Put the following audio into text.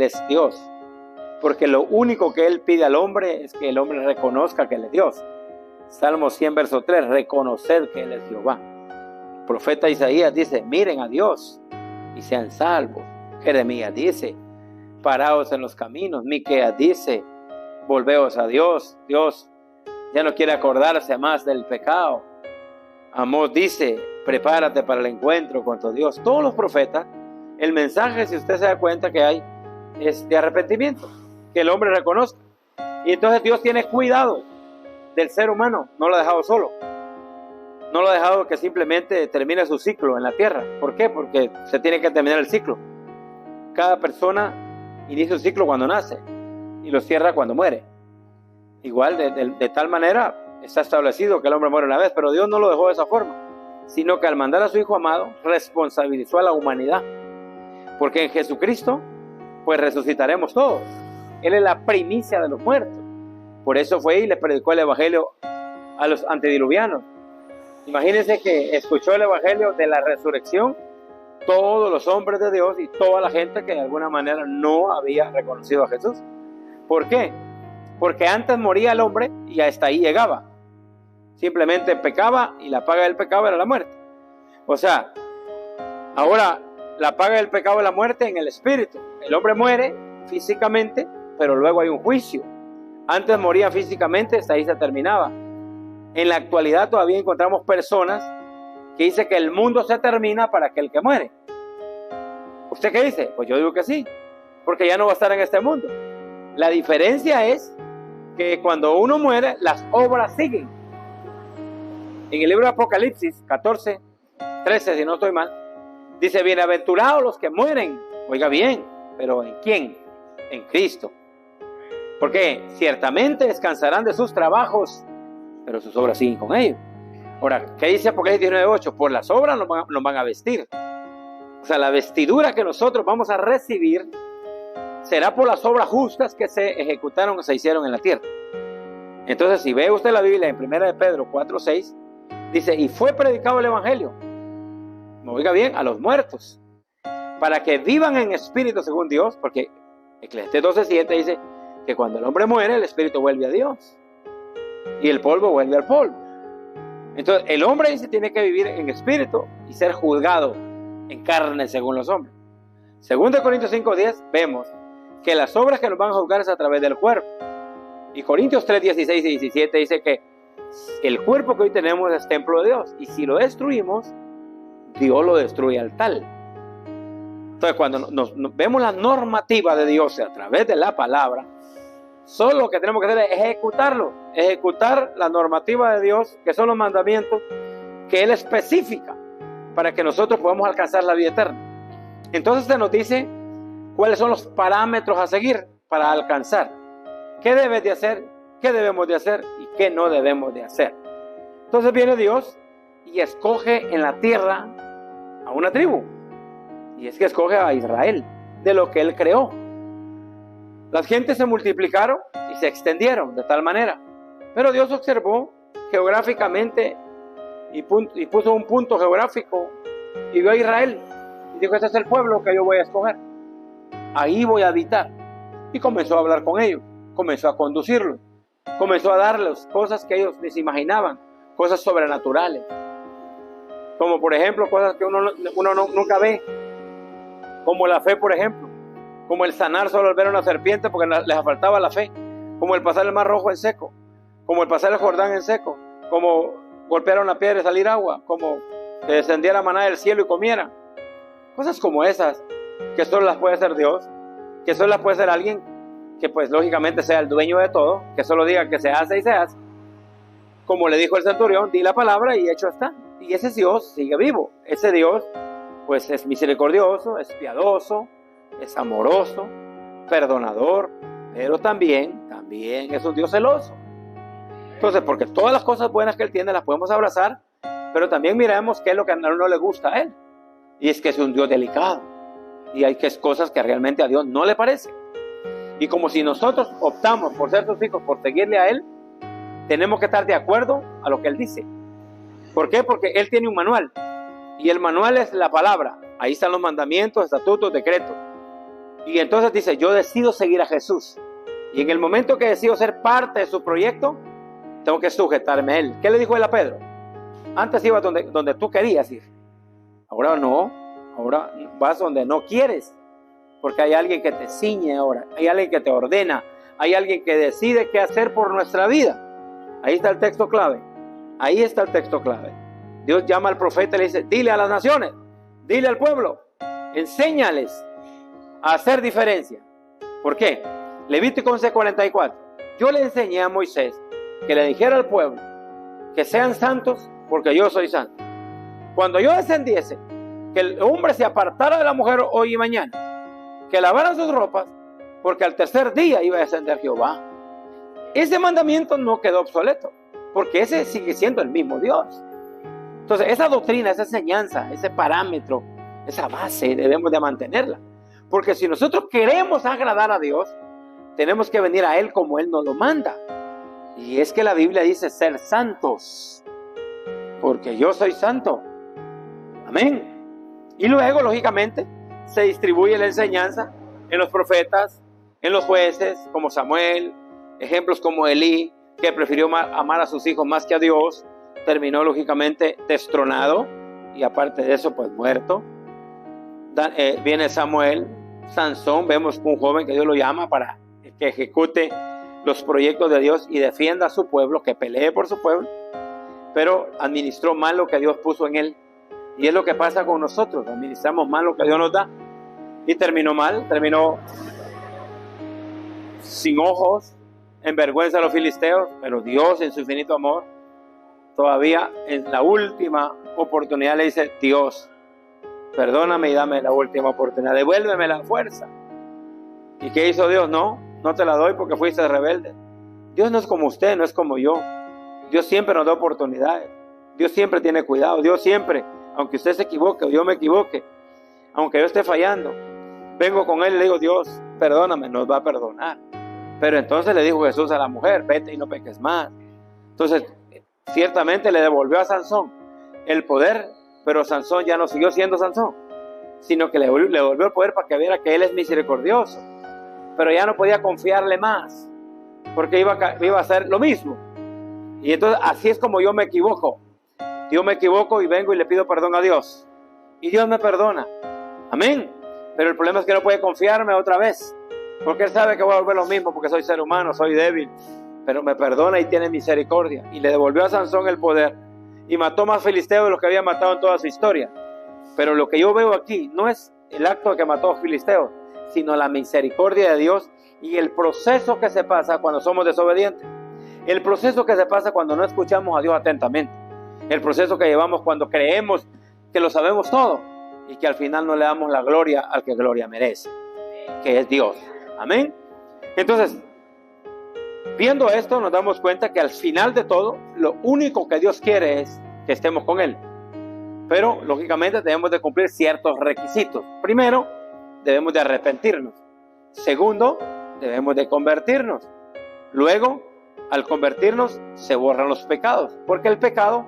es Dios. Porque lo único que Él pide al hombre es que el hombre reconozca que Él es Dios. Salmo 100, verso 3, reconocer que Él es Jehová. El profeta Isaías dice, miren a Dios y sean salvos. Jeremías dice, paraos en los caminos. Miqueas dice, volveos a Dios. Dios ya no quiere acordarse más del pecado. Amós dice, prepárate para el encuentro con tu Dios. Todos los profetas, el mensaje, si usted se da cuenta que hay, es de arrepentimiento, que el hombre reconozca. Y entonces Dios tiene cuidado del ser humano, no lo ha dejado solo. No lo ha dejado que simplemente termine su ciclo en la tierra. ¿Por qué? Porque se tiene que terminar el ciclo. Cada persona inicia un ciclo cuando nace y lo cierra cuando muere. Igual, de tal manera está establecido que el hombre muere una vez, pero Dios no lo dejó de esa forma, sino que al mandar a su Hijo amado, responsabilizó a la humanidad. Porque en Jesucristo, pues resucitaremos todos. Él es la primicia de los muertos. Por eso fue y le predicó el Evangelio a los antediluvianos. Imagínense que escuchó el Evangelio de la resurrección todos los hombres de Dios y toda la gente que de alguna manera no había reconocido a Jesús. ¿Por qué? Porque antes moría el hombre y hasta ahí llegaba. Simplemente pecaba y la paga del pecado era la muerte. O sea, ahora la paga del pecado es la muerte en el espíritu. El hombre muere físicamente, pero luego hay un juicio. Antes moría físicamente, hasta ahí se terminaba. En la actualidad todavía encontramos personas que dicen que el mundo se termina para aquel que muere. ¿Usted qué dice? Pues yo digo que sí, porque ya no va a estar en este mundo. La diferencia es que cuando uno muere, las obras siguen. En el libro de Apocalipsis 14, 13, si no estoy mal, dice, bienaventurados los que mueren. Oiga bien, pero ¿en quién? En Cristo. Porque ciertamente descansarán de sus trabajos, pero sus obras siguen con ellos. Ahora, ¿qué dice Apocalipsis 19:8? Por las obras nos van a vestir. O sea, la vestidura que nosotros vamos a recibir será por las obras justas que se ejecutaron, que se hicieron en la tierra. Entonces, si ve usted la Biblia en 1 de Pedro 4:6, dice, y fue predicado el Evangelio, oiga bien, a los muertos, para que vivan en espíritu según Dios, porque Eclesiastés 12:7 dice que cuando el hombre muere, el espíritu vuelve a Dios, y el polvo vuelve al polvo. Entonces, el hombre dice tiene que vivir en espíritu y ser juzgado en carne según los hombres. Según de Corintios 5:10, vemos que las obras que nos van a juzgar es a través del cuerpo. Y Corintios 3:16 y 17 dice que el cuerpo que hoy tenemos es templo de Dios. Y si lo destruimos, Dios lo destruye al tal. Entonces, cuando nos vemos la normativa de Dios a través de la palabra, solo lo que tenemos que hacer es ejecutarlo. Ejecutar la normativa de Dios, que son los mandamientos que Él especifica para que nosotros podamos alcanzar la vida eterna. Entonces se nos dice cuáles son los parámetros a seguir para alcanzar. ¿Qué debes de hacer? ¿Qué debemos de hacer? ¿Y qué no debemos de hacer? Entonces viene Dios y escoge en la tierra a una tribu. Y es que escoge a Israel, de lo que Él creó. Las gentes se multiplicaron y se extendieron de tal manera. Pero Dios observó geográficamente y puso un punto geográfico y vio a Israel. Y dijo, este es el pueblo que yo voy a escoger. Ahí voy a habitar. Y comenzó a hablar con ellos. Comenzó a conducirlos. Comenzó a darles cosas que ellos ni se imaginaban. Cosas sobrenaturales. Como por ejemplo, cosas que uno nunca ve. Como la fe, por ejemplo. Como el sanar solo al ver una serpiente porque les faltaba la fe. Como el pasar el mar rojo en seco. Como el pasar el Jordán en seco. Como golpear una piedra y salir agua. Como que descendiera maná del cielo y comiera. Cosas como esas que solo las puede hacer Dios. Que solo las puede hacer alguien que pues lógicamente sea el dueño de todo. Que solo diga que se hace y se hace. Como le dijo el centurión, di la palabra y hecho está. Y ese Dios sigue vivo. Ese Dios pues es misericordioso, es piadoso, es amoroso, perdonador, pero también es un Dios celoso. Entonces, porque todas las cosas buenas que Él tiene las podemos abrazar, pero también miremos qué es lo que no le gusta a Él. Y es que es un Dios delicado. Y hay cosas que realmente a Dios no le parecen. Y como si nosotros optamos por ser sus hijos, por seguirle a Él, tenemos que estar de acuerdo a lo que Él dice. ¿Por qué? Porque Él tiene un manual. Y el manual es la palabra. Ahí están los mandamientos, estatutos, decretos. Y entonces dice, yo decido seguir a Jesús. Y en el momento que decido ser parte de su proyecto, tengo que sujetarme a Él. ¿Qué le dijo Él a Pedro? Antes ibas donde tú querías ir. Ahora no. Ahora vas donde no quieres. Porque hay alguien que te ciñe ahora. Hay alguien que te ordena. Hay alguien que decide qué hacer por nuestra vida. Ahí está el texto clave. Ahí está el texto clave. Dios llama al profeta y le dice, dile a las naciones, dile al pueblo, enséñales a hacer diferencia. ¿Por qué? Levítico 11:44. Yo le enseñé a Moisés que le dijera al pueblo que sean santos porque yo soy santo. Cuando yo descendiese, que el hombre se apartara de la mujer hoy y mañana, que lavaran sus ropas, porque al tercer día iba a descender Jehová. Ese mandamiento no quedó obsoleto, porque ese sigue siendo el mismo Dios. Entonces, esa doctrina, esa enseñanza, ese parámetro, esa base, debemos de mantenerla. Porque si nosotros queremos agradar a Dios, tenemos que venir a Él como Él nos lo manda. Y es que la Biblia dice ser santos, porque yo soy santo. Amén. Y luego, lógicamente, se distribuye la enseñanza en los profetas, en los jueces, como Samuel, ejemplos como Elí, que prefirió amar a sus hijos más que a Dios, terminó lógicamente destronado y aparte de eso pues muerto. Viene Samuel, Sansón, vemos un joven que Dios lo llama para que ejecute los proyectos de Dios y defienda a su pueblo, que pelee por su pueblo, pero administró mal lo que Dios puso en él. Y es lo que pasa con nosotros, administramos mal lo que Dios nos da y terminó mal, terminó sin ojos, en vergüenza a los filisteos, pero Dios en su infinito amor todavía en la última oportunidad le dice, Dios, perdóname y dame la última oportunidad, devuélveme la fuerza. ¿Y qué hizo Dios? No te la doy porque fuiste rebelde. Dios no es como usted, no es como yo. Dios siempre nos da oportunidades. Dios siempre tiene cuidado. Dios siempre, aunque usted se equivoque o yo me equivoque, aunque yo esté fallando, vengo con Él y le digo, Dios, perdóname, nos va a perdonar. Pero entonces le dijo Jesús a la mujer, vete y no peques más. Entonces, ciertamente le devolvió a Sansón el poder, pero Sansón ya no siguió siendo Sansón, sino que le devolvió el poder para que viera que Él es misericordioso. Pero ya no podía confiarle más, porque iba a hacer lo mismo. Y entonces así es como yo me equivoco. Yo me equivoco y vengo y le pido perdón a Dios. Y Dios me perdona. Amén. Pero el problema es que no puede confiarme otra vez, porque Él sabe que voy a volver lo mismo, porque soy ser humano, soy débil. Pero me perdona y tiene misericordia. Y le devolvió a Sansón el poder. Y mató más filisteos de los que había matado en toda su historia. Pero lo que yo veo aquí no es el acto que mató a filisteos, sino la misericordia de Dios y el proceso que se pasa cuando somos desobedientes. El proceso que se pasa cuando no escuchamos a Dios atentamente. El proceso que llevamos cuando creemos que lo sabemos todo y que al final no le damos la gloria al que gloria merece, que es Dios. Amén. Entonces, viendo esto, nos damos cuenta que al final de todo, lo único que Dios quiere es que estemos con Él. Pero, lógicamente, debemos de cumplir ciertos requisitos. Primero, debemos de arrepentirnos. Segundo, debemos de convertirnos. Luego, al convertirnos, se borran los pecados. Porque el pecado